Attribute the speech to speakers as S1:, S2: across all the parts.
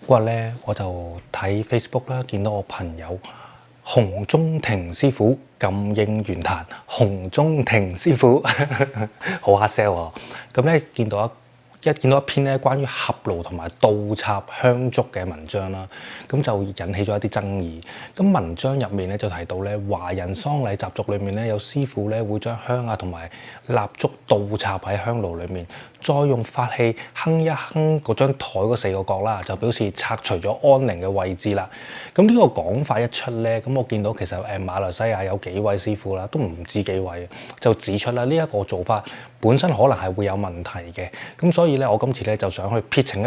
S1: 嗰日咧，我就睇 Facebook 啦，見到我朋友洪宗庭師傅撳應玄壇，洪宗庭師傅好 hard sell 喎。咁咧見到一篇咧關於合爐同埋倒插香燭嘅文章啦，咁就引起咗一啲爭議。咁文章入面咧就提到咧，華人喪禮習俗裏面咧有師傅咧會將香啊同埋蠟燭倒插喺香爐裏面，再用法器哼一哼嗰張台嗰四個角啦，就表示拆除咗安寧嘅位置啦。咁呢個講法一出咧，咁我見到其實馬來西亞有幾位師傅啦，都唔止幾位，就指出啦呢一個做法本身可能係會有問題嘅。咁所以咧，我今次咧就想去撇除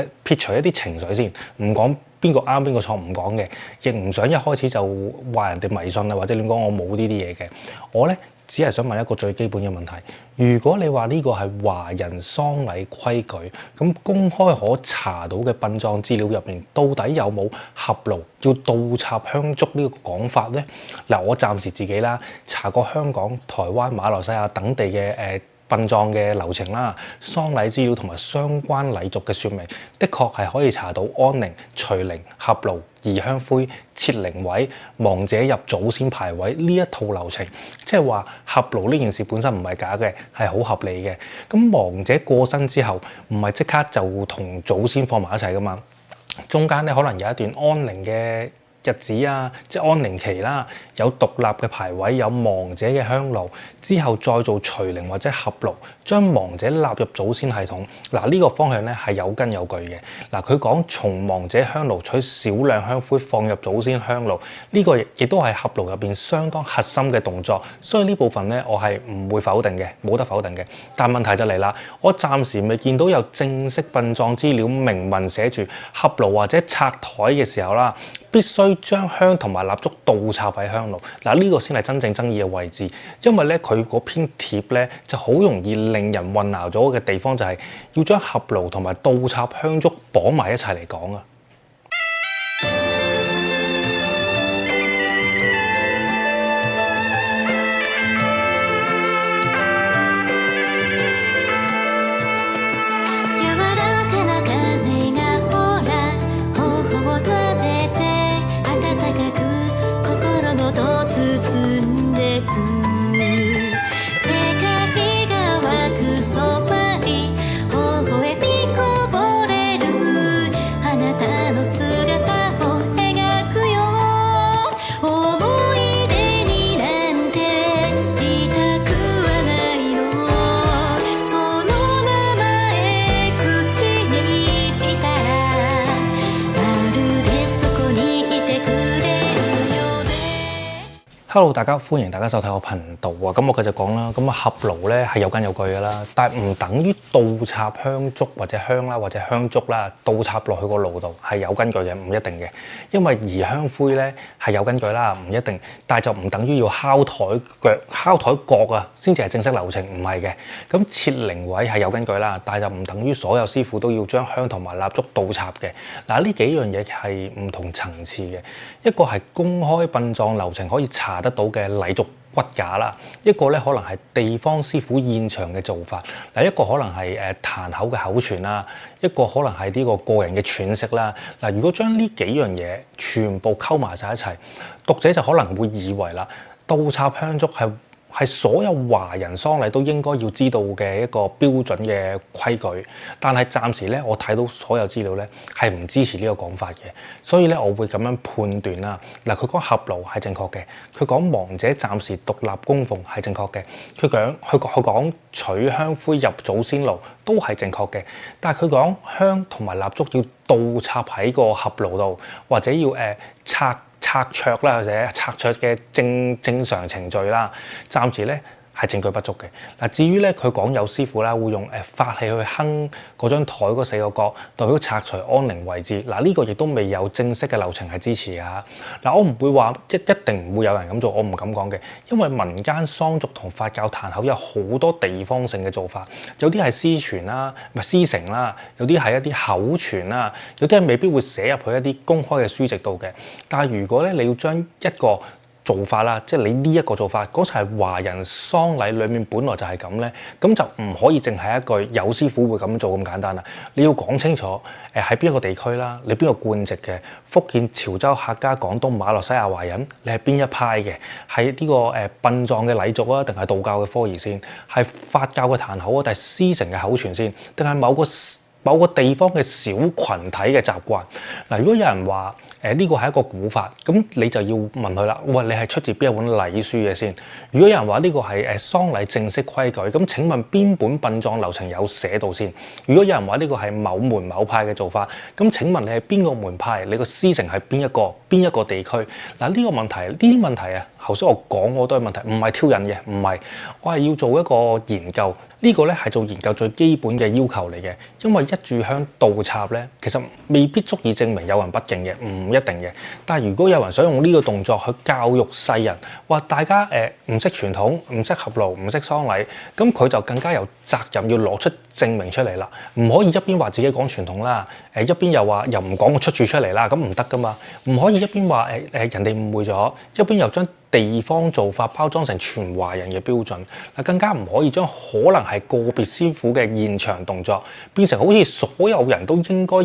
S1: 一啲情緒先，唔講邊個啱邊個錯唔講嘅，亦唔想一開始就話人哋迷信啊，或者亂講我冇呢啲嘢嘅。我咧只係想問一個最基本嘅問題：如果你話呢個係華人喪禮規矩，咁公開可查到嘅殯葬資料入面，到底有冇合爐要倒插香燭呢個講法呢？嗱，我暫時自己啦查過香港、台灣、馬來西亞等地嘅殯葬嘅流程啦、喪禮資料同埋相關禮俗嘅説明，的確係可以查到安寧、除靈、合爐、移香灰、設靈位、亡者入祖先牌位呢一套流程，即係話合爐呢件事本身唔係假嘅，係好合理嘅。咁亡者過身之後，唔係即刻就同祖先放埋一齊噶嘛，中間咧可能有一段安寧嘅日子啊，即係安寧期啦，有獨立嘅牌位，有亡者嘅香爐，之後再做除靈或者合爐，將亡者納入祖先系統。嗱，呢個方向咧係有根有據嘅。嗱，佢講從亡者香爐取少量香灰放入祖先香爐，呢個亦都係合爐入邊相當核心嘅動作。所以呢部分咧，我係唔會否定嘅，冇得否定嘅。但問題就嚟啦，我暫時未見到有正式殯葬資料明文寫住合爐或者拆台嘅時候啦，必須將香同埋蠟燭倒插喺香爐。嗱，呢個先係真正爭議嘅位置，因為咧佢嗰篇貼咧就好容易令人混淆咗嘅地方就係要將合爐同埋倒插香燭綁埋一齊嚟講啊。Hello， 大家歡迎大家收睇我頻道啊！咁我繼續講啦。咁啊，合爐咧係有根有據㗎啦，但係唔等於倒插香燭或者香啦，或者香燭啦，倒插落去個爐度係有根據嘅，唔一定嘅。因為移香灰咧係有根據啦，唔一定，但係就唔等於要敲台角啊，先至係正式流程，唔係嘅。咁設靈位係有根據啦，但係就唔等於所有師傅都要將香同埋蠟燭倒插嘅。嗱，呢幾樣嘢係唔同層次嘅，一個係公開殯葬流程可以查得到嘅禮俗骨架啦，一個咧可能係地方師傅現場嘅做法，嗱，一個可能係壇口嘅口傳啦，一個可能係呢個人嘅詮釋啦。嗱，如果將呢幾樣嘢全部溝埋晒一齊，讀者就可能會以為啦，倒插香燭係所有華人喪禮都應該要知道嘅一個標準嘅規矩，但係暫時咧，我睇到所有資料咧係唔支持呢個講法嘅，所以咧我會咁樣判斷啦。嗱，佢講合爐係正確嘅，佢講亡者暫時獨立供奉係正確嘅，佢講取香灰入祖先爐都係正確嘅，但係佢講香同埋蠟燭要倒插喺個合爐度，或者要拆桌啦，或者拆桌嘅正常程序啦，暫時咧係證據不足嘅。嗱，至於咧佢講有師傅啦會用法器去哼嗰張台嗰四個角，代表拆除安寧位置。嗱，呢個亦都未有正式嘅流程係支持㗎。嗱，我唔會話一定唔會有人咁做，我唔敢講嘅，因為民間喪俗同佛教壇口有好多地方性嘅做法，有啲係師傳啦，唔係師承啦，有啲係一啲口傳啦，有啲係未必會寫入去一啲公開嘅書籍度嘅。但係如果咧你要將一個做法啦，即係你呢一個做法，嗰時係華人喪禮裡面本來就係咁咧，咁就唔可以淨係一句有師傅會咁做咁簡單啦。你要講清楚喺邊一個地區啦，你邊個貫籍嘅，福建、潮州、客家、廣東、馬來西亞華人，你係邊一派嘅？係呢個殯葬嘅禮俗啊，定係道教嘅科儀先？係法教嘅壇口啊，定係師承嘅口傳先？定係某個地方嘅小群體嘅習慣？嗱，如果有人話呢個係一個古法，咁你就要問佢啦。喂，你係出自邊一本禮書嘅先？如果有人話呢個係喪禮正式規矩，咁請問邊本殯葬流程有寫到先？如果有人話呢個係某門某派嘅做法，咁請問你係邊個門派？你個師承係邊一個地區？嗱，呢個問題，呢啲問題啊，頭先我講我都係問題，唔係挑釁嘅，唔係，我係要做一個研究。呢個咧係做研究最基本嘅要求嚟嘅，因為一炷香倒插咧，其實未必足以證明有人不敬嘅，唔一定嘅。但係如果有人想用呢個動作去教育世人，話大家唔識傳統、唔識合爐、唔識喪禮，咁佢就更加有責任要攞出證明出嚟啦。唔可以一邊話自己講傳統啦，一邊又話又唔講個出處出嚟啦，咁唔得噶嘛。唔可以一邊話人哋誤會咗，一邊又將地方做法包裝成全華人嘅標準，嗱，更加唔可以將可能係個別師傅嘅現場動作變成好似所有人都應該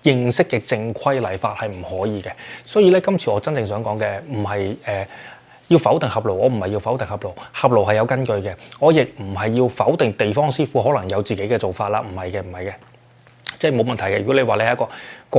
S1: 認識嘅正規禮法，係唔可以嘅。所以咧，今次我真正想講嘅唔係要否定合爐，我唔係要否定合爐，合爐係有根據嘅。我亦唔係要否定地方師傅可能有自己嘅做法啦，唔係嘅。即係冇問題嘅。如果你話你係一個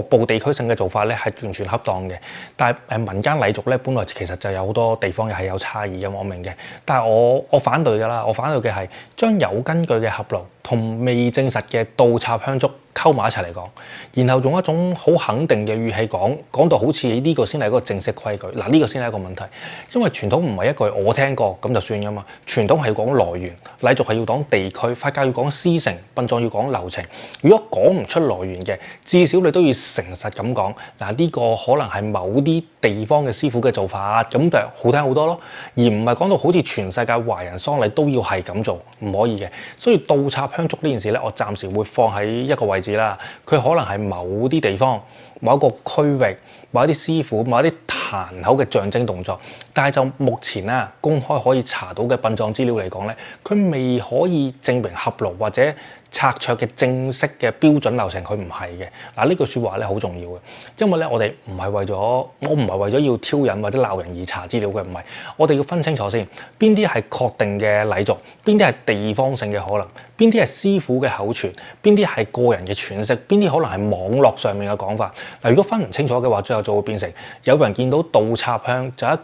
S1: 局部地區性嘅做法咧，係完全恰當嘅。但係民間禮俗咧，本來其實就有好多地方係有差異嘅，我明嘅。但係我反對㗎啦，我反對嘅係將有根據嘅合爐同未證實嘅倒插香燭溝埋一齊嚟講，然後用一種好肯定嘅語氣講到好似呢個先係一個正式規矩。嗱，呢個先係一個問題，因為傳統唔係一句我聽過咁就算㗎嘛。傳統係要講來源，禮俗係要講地區，法教要講師承，殯葬要講流程。如果講唔出來源嘅，至少你都要誠實咁講。嗱，呢個可能係某啲地方嘅師傅嘅做法，咁就好聽好多咯。而唔係講到好似全世界華人喪禮都要係咁做，唔可以嘅。所以倒插香燭呢件事咧，我暫時會放喺一個位置啦。佢可能係某啲地方、某一個區域、某一啲師傅、某一啲壇口嘅象徵動作，但係就目前啊公開可以查到嘅殯葬資料嚟講咧，佢未可以證明合爐或者拆桌嘅正式嘅標準流程，佢唔係嘅。嗱，呢句説話咧好重要嘅，因為咧我哋唔係為咗，我唔係為咗要挑釁或者鬧人而查資料嘅，唔係。我哋要分清楚先，邊啲係確定嘅禮俗，邊啲係地方性嘅可能，邊啲係師傅嘅口傳，邊啲係個人嘅詮釋，邊啲可能係網絡上面嘅講法。嗱，如果分唔清楚嘅話，最後就會變成有人見到倒插香就一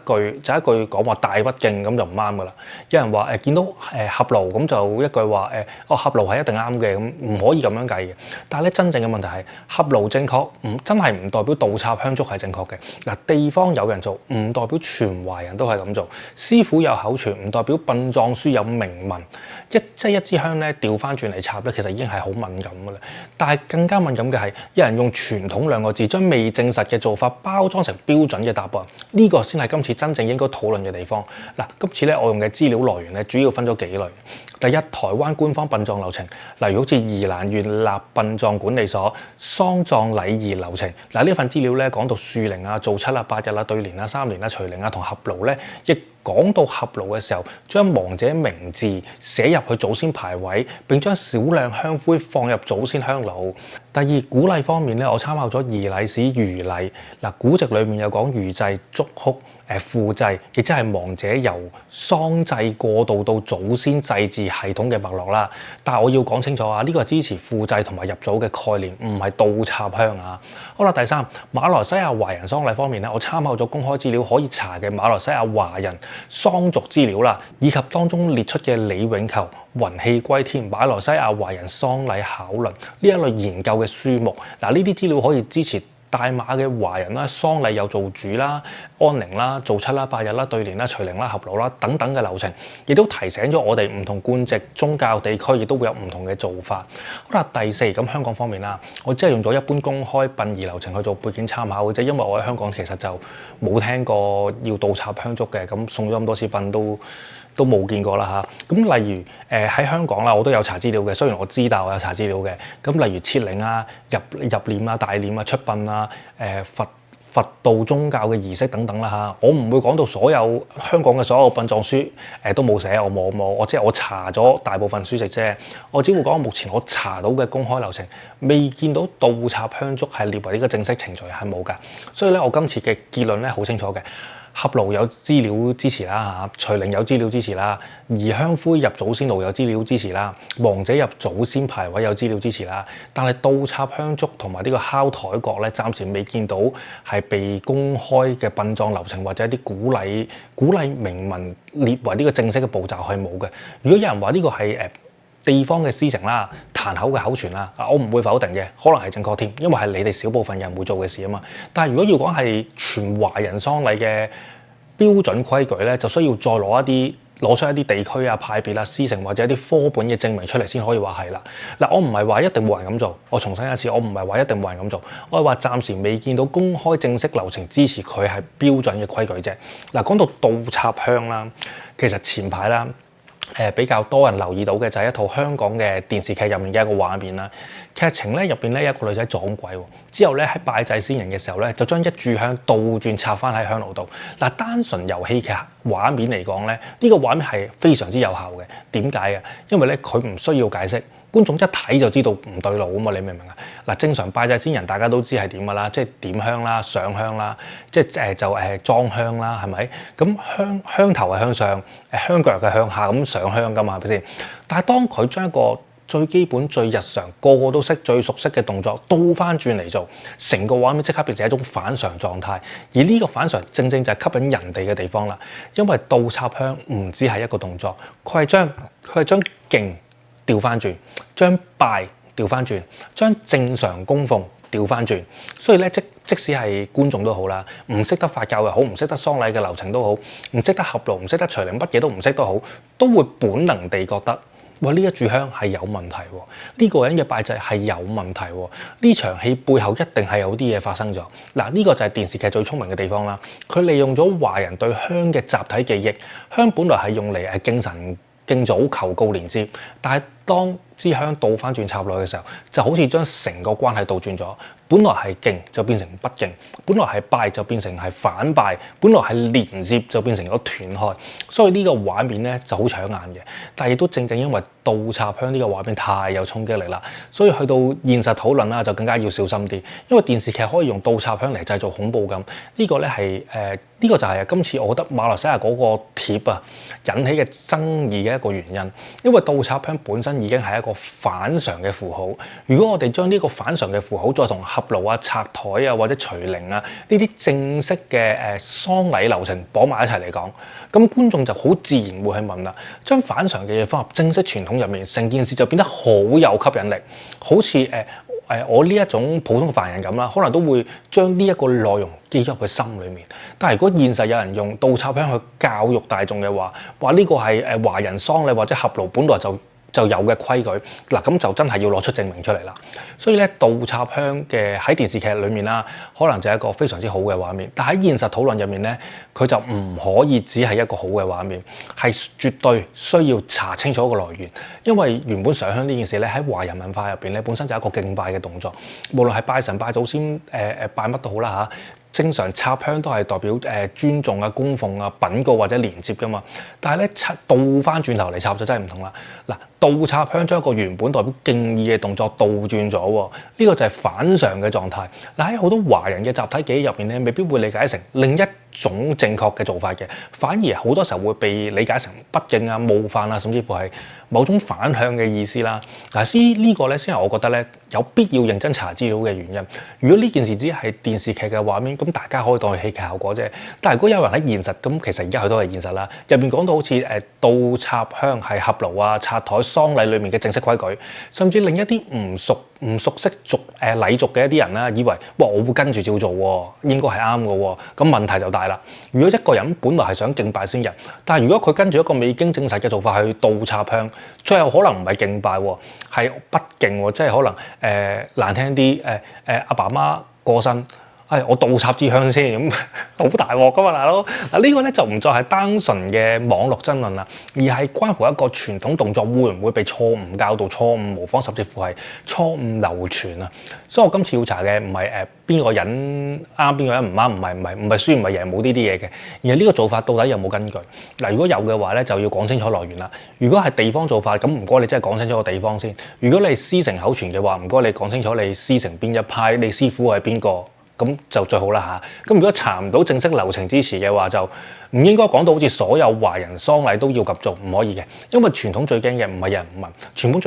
S1: 句講話大不敬，咁就唔啱噶啦。有人話見到合爐咁就一句話合爐係一定啱嘅，咁唔可以咁樣計嘅。但係咧，真正嘅問題係合爐正確，真係唔代表倒插香燭係正確嘅。嗱，地方有人做唔代表全華人都係咁做，師傅有口傳唔代表殯葬書有明文。即係一支香咧調翻轉嚟插咧，其實已經係好敏感噶啦。但係更加敏感嘅係有人用傳統兩個字將未證實嘅做法包裝成標準嘅答案，呢個先係今次真正應該討論嘅地方。嗱，今次咧我用嘅資料來源咧主要分咗幾類。第一，台灣官方殯葬流程，例如好似宜蘭縣立殯葬管理所喪葬禮儀流程。嗱，呢份資料咧講到樹靈啊、做七啊、8日啊、對年啊、3年啊、除靈啊同合爐咧，亦講到合爐嘅時候，將亡者名字寫入去祖先牌位，並將少量香灰放入祖先香爐。第二，古禮方面咧，我參考咗儀禮史餘禮。嗱，古籍裏面有講餘祭、祝哭、副祭，亦即係亡者由喪祭過渡到祖先祭祀系統嘅脈絡啦。但係我要講清楚啊，呢個係支持副祭同埋入祖嘅概念，唔係倒插香啊。好啦，第三，馬來西亞華人喪禮方面咧，我參考咗公開資料可以查嘅馬來西亞華人喪族資料啦，以及當中列出嘅李永球、雲氣歸天馬來西亞華人喪禮考論呢一類研究嘅書目。嗱，呢啲資料可以支持大馬嘅華人啦，喪禮有做主啦、安寧啦、做七啦、8日啦、對年啦、除靈啦、合爐啦等等嘅流程，亦都提醒咗我哋唔同貫籍、宗教地區亦都會有唔同嘅做法。好啦，第四，咁香港方面啦，我只係用咗一般公開殯儀流程去做背景參考嘅啫，因為我喺香港其實就冇聽過要倒插香燭嘅，咁送咗咁多次殯都冇見過啦嚇。咁例如喺香港啦，我都有查資料嘅。雖然我知道我有查資料嘅。咁例如設靈啊、入殮啊、大殮啊、出殯啊、佛道宗教嘅儀式等等啦嚇。我唔會講到所有香港嘅所有殯葬書都冇寫，我冇，我即係我查咗大部分書籍啫。我只會講目前我查到嘅公開流程，未見到倒插香燭係列為呢個正式程序係冇㗎。所以咧，我今次嘅結論咧好清楚嘅。合爐有資料支持啦嚇，隨靈有資料支持啦，移香灰入祖先爐有資料支持啦，亡者入祖先牌位有資料支持啦。但係倒插香燭同埋呢個敲台角咧，暫時未見到係被公開嘅殯葬流程或者一啲鼓勵明文列為呢個正式嘅步驟係冇嘅。如果有人話呢個係地方嘅師承啦、壇口嘅口傳啦，我唔會否定嘅，可能係正確添，因為係你哋少部分人會做嘅事啊嘛。但係如果要講係全華人喪禮嘅標準規矩咧，就需要再攞出一啲地區啊、派別啊、師承或者一啲科本嘅證明出嚟先可以話係啦。嗱，我唔係話一定冇人咁做，我重申一次，我唔係話一定冇人咁做，我係話暫時未見到公開正式流程支持佢係標準嘅規矩啫。嗱，講到倒插香啦，其實前排啦。比較多人留意到嘅就係一套香港嘅電視劇入面嘅一個畫面啦。劇情咧入邊咧有一個女仔撞鬼，之後咧喺拜祭先人嘅時候咧，就將一炷香倒轉插翻喺香爐度。嗱，單純由戲劇畫面嚟講咧，呢個畫面係非常之有效嘅。點解啊？因為咧佢唔需要解釋。觀眾一睇就知道唔對路啊嘛，你明唔明啊？嗱，正常拜祭先人大家都知係點噶啦，即係點香啦、上香啦，即係裝香啦，係咪？咁香頭係向上，香腳係向下咁上香噶嘛，係咪先？但係當佢將一個最基本、最日常、個個都識、最熟悉嘅動作倒翻轉嚟做，成個畫面即刻變成一種反常狀態。而呢個反常正正就係吸引人哋嘅地方啦，因為倒插香唔止係一個動作，佢係將敬調翻轉，將拜調翻轉，將正常供奉調翻轉。所以咧，即使係觀眾都好啦，唔識得法教又好，唔識得喪禮嘅流程都好，唔識得合爐，唔識得隨靈，乜嘢都唔識都好，都會本能地覺得，哇！呢一炷香係有問題喎，呢個人嘅拜祭係有問題喎，呢場戲背後一定係有啲嘢發生咗。嗱，呢個就係電視劇最聰明嘅地方啦。佢利用咗華人對香嘅集體記憶，香本來係用嚟敬神敬祖求告連接，但係當支香倒翻轉插落去嘅時候，就好似將成個關係倒轉咗。本來係敬就變成不敬，本來係拜就變成係反拜，本來係連接就變成咗斷開。所以呢個畫面咧就好搶眼嘅，但係亦都正正因為倒插香呢個畫面太有衝擊力啦，所以去到現實討論啦就更加要小心啲，因為電視劇可以用倒插香嚟製造恐怖感。呢個咧係呢個就係今次我覺得馬來西亞嗰個貼啊引起嘅爭議嘅一個原因，因為倒插香本身已經係一個反常嘅符號。如果我哋將呢個反常嘅符號再同合爐啊、拆台啊或者隨靈啊呢啲正式嘅喪禮流程綁埋一齊嚟講，咁觀眾就好自然會去問啦。將反常嘅嘢放入正式傳統入面，成件事就變得好有吸引力，好似我呢一種普通嘅凡人咁啦，可能都會將呢一個內容記入佢心裏面。但係如果現實有人用倒插香去教育大眾嘅話呢個係華人喪禮或者合爐本來就有嘅規矩，嗱咁就真係要攞出證明出嚟啦。所以咧，倒插香嘅喺電視劇裏面啦，可能就係一個非常之好嘅畫面。但喺現實討論入面咧，佢就唔可以只係一個好嘅畫面，係絕對需要查清楚個來源。因為原本上香呢件事咧喺華人文化入邊咧，本身就係一個敬拜嘅動作，無論係拜神、拜祖先、拜乜都好啦嚇。正常插香都係代表尊重啊、供奉啊、稟告或者連接噶嘛，但係咧倒翻轉頭嚟插就真係唔同啦。嗱，倒插香將一個原本代表敬意嘅動作倒轉咗喎，呢個就係反常嘅狀態。嗱，喺好多華人嘅集體記憶入邊咧，未必會理解成另一種正確嘅做法嘅，反而好多時候會被理解成不敬啊、冒犯啊，甚至乎係某種反向嘅意思啦。嗱，呢個咧先係我覺得咧有必要認真查資料嘅原因。如果呢件事只係電視劇嘅畫面，咁大家可以當係戲劇效果啫。但係如果有人喺現實，咁其實而家佢都係現實啦。入邊講到好似倒插香係合爐啊、拆台喪禮裡面嘅正式規矩，甚至令一啲唔熟悉禮俗嘅一啲人啦，以為哇我會跟住照做喎，應該係啱嘅喎，咁問題就大啦。如果一個人本來係想敬拜先人，但係如果佢跟住一個未經證實嘅做法去倒插香，最後可能唔係敬拜喎，係不敬喎，即係可能難聽啲阿爸媽過身。我倒插支香先咁，好大鑊噶嘛，大佬。嗱呢個咧就唔再係單純嘅網絡爭論啦，而係關乎一個傳統動作會唔會被錯誤教導、錯誤模仿，甚至乎係錯誤流傳啊。所以我今次要查嘅唔係邊個人啱，邊個人唔啱，唔係輸唔係贏，冇呢啲嘢嘅，而係呢個做法到底有冇根據？嗱，如果有嘅話咧，就要講清楚來源啦。如果係地方做法，咁唔該你真係講清楚個地方先。如果你係師承口傳嘅話，唔該你講清楚你師承邊一派，你師傅係邊個。咁就最好啦嚇。咁如果查唔到正式流程支持嘅話，就唔應該講到好似所有華人喪禮都要咁做，唔可以嘅。因為傳統最驚嘅唔係有人唔問，傳統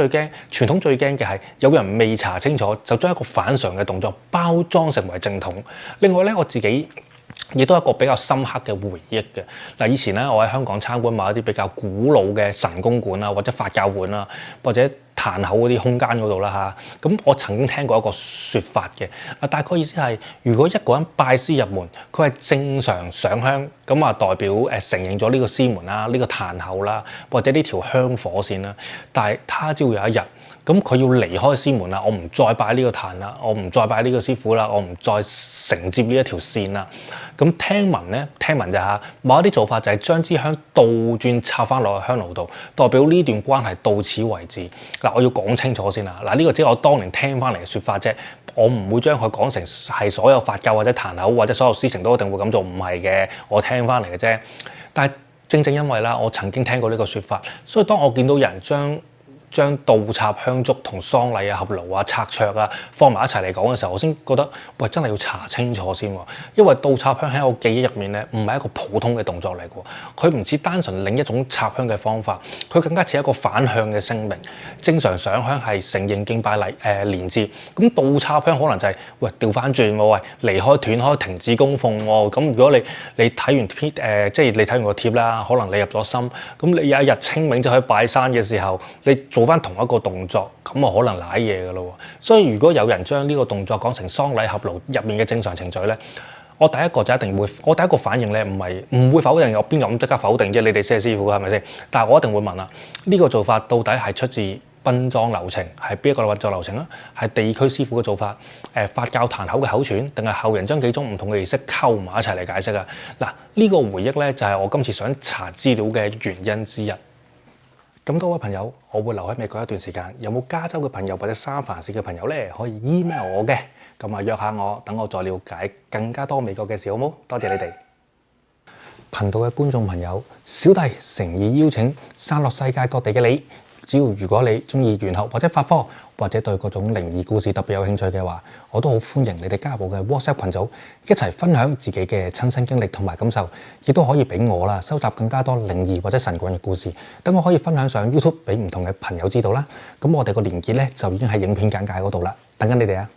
S1: 最驚嘅係有人未查清楚就將一個反常嘅動作包裝成為正統。另外咧，我自己亦都有一個比較深刻嘅回憶嘅。嗱，以前咧我喺香港參觀某一啲比較古老嘅神功館啊，或者法教館啊，或者壇口嗰啲空間嗰度啦嚇，咁我曾經聽過一個説法嘅，大概意思係如果一個人拜師入門，佢係正常上香，咁啊代表承認咗呢個師門啦、呢個壇口啦，或者呢條香火線啦，但係他朝有一日，咁佢要離開師門啦，我唔再拜呢個壇啦，我唔再拜呢個師傅啦，我唔再承接呢一條線啦。咁聽聞就嚇，某一啲做法就係將支香倒轉插翻落去香爐度，代表呢段關係到此為止。嗱，我要講清楚先啦。嗱，呢個只係我當年聽翻嚟嘅説法啫，我唔會將佢講成係所有法教或者壇口或者所有師承都一定會咁做，唔係嘅，我聽翻嚟嘅啫。但係正因為啦，我曾經聽過呢個説法，所以當我見到有人將倒插香燭同喪禮啊、合爐啊、拆桌啊放埋一齊嚟講嘅時候，我先覺得喂，真係要查清楚先喎。因為倒插香喺我記憶入面咧，唔係一個普通嘅動作嚟嘅，佢唔似單純另一種插香嘅方法，佢更加似一個反向嘅聲明。正常上香係承認敬拜禮連接，咁倒插香可能就係喂調翻轉喎，喂離開斷開停止供奉喎。咁如果你睇完即係你睇完個貼啦，可能你入咗心，咁你有一日清明就去拜山嘅時候，你做翻同一個動作，咁啊可能瀨嘢噶咯。所以如果有人將呢個動作講成喪禮合爐入面嘅正常程序咧，我第一個反應咧唔會否定，我邊個咁即刻否定啫？你哋先係師傅係咪先？但係我一定會問啦，呢個做法到底係出自殯葬流程，係邊一個運作流程啦？係地區師傅嘅做法，法教壇口嘅口傳，定係後人將幾種唔同嘅儀式溝埋一齊嚟解釋啊？嗱，呢個回憶咧就係我今次想查資料嘅原因之一。咁多位朋友，我會留喺美國一段時間，有冇加州嘅朋友或者三藩市嘅朋友咧，可以 email 我嘅，咁啊約下我，等我再了解更加多美國嘅事，好冇？多謝你哋。頻道嘅觀眾朋友，小弟誠意邀請散落世界各地嘅你，只要如果你中意玄學或者法科，或者對各種靈異故事特別有興趣嘅話，我都好歡迎你哋加入我嘅 WhatsApp 群組，一齊分享自己嘅親身經歷同埋感受，亦都可以俾我啦收集更加多靈異或者神棍嘅故事，等我可以分享上 YouTube 俾唔同嘅朋友知道啦。咁我哋個連結咧就已經喺影片簡介嗰度啦，等緊你哋啊！